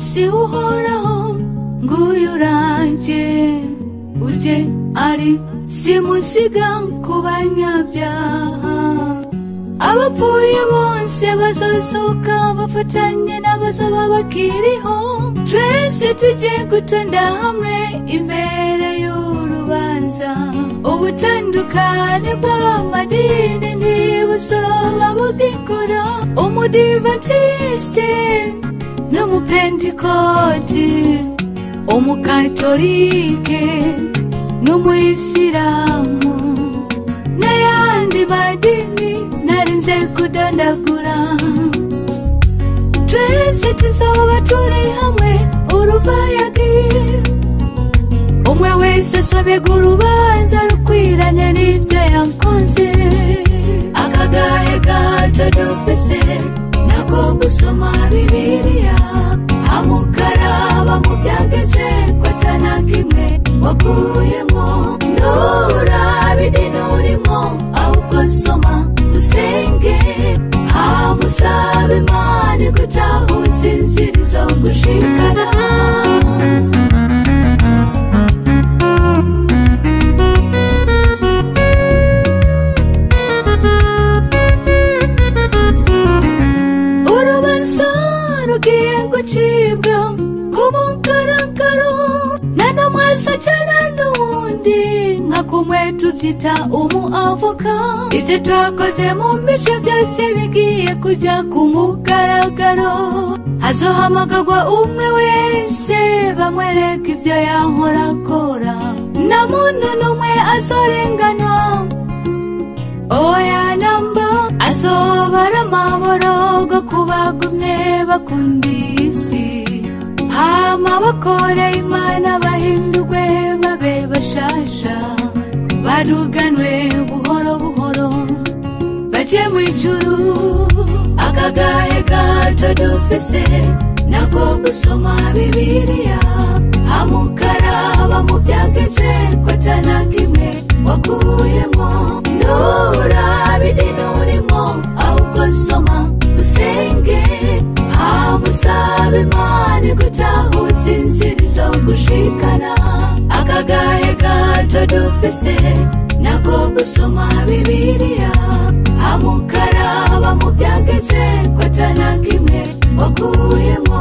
umunsi uhoraho nguyu uraje uje ari simusiga ku banyabyaha abapfuye bose bazosohoka bafatanye n'abazoba bakiriho twese tujye gutonda hamwe imbere y'urubanza ubutandukane bw'amadini ntibuzoba bugikora umudivantiste n'umupentikoti umukatolike n'umuyisilamu n'ayandi madini narinze kudandagura twese tuzoba turi hamwe urubayagi umwe wese asobega urubanza rukwiranye n'ibyo yakoze akagahe gato dufise nako gusoma Bibiliya amukaraba mu byageze ko atana kimwe wakuyemo nturabide nurimo ahubwo soma usenge amusabe Imana gutahuza inzira zo gushikana urubanza rugiye gucibwa kumugaragaro nanamwasa cyane n'uwundi nka kumwe tubyita umuavoka ibyo twakoze mu mico byose bigiye kujya ku mugaragaro hazohamagagwa umwe wese bamwereka ibyo yankorakora nta muntu n'umwe azorengana oya namba azobara amaborogo kubagumye bakunda isi hama bakore Imana bahindurwe babe bashasha baruganwe buhoro buhoro baje mu ijuru akagahe gato dufise nako gusoma Bibiliya amukaraba mu byageze ko atana kimwe wakuyemo nturabide nurimo ahubwo soma usenge amusabe Imana gutahuza inzira zo gushikana akagahe gato dufise nako gusoma Bibiliya amukaraba mu byageze ko atana kimwe wakuyemo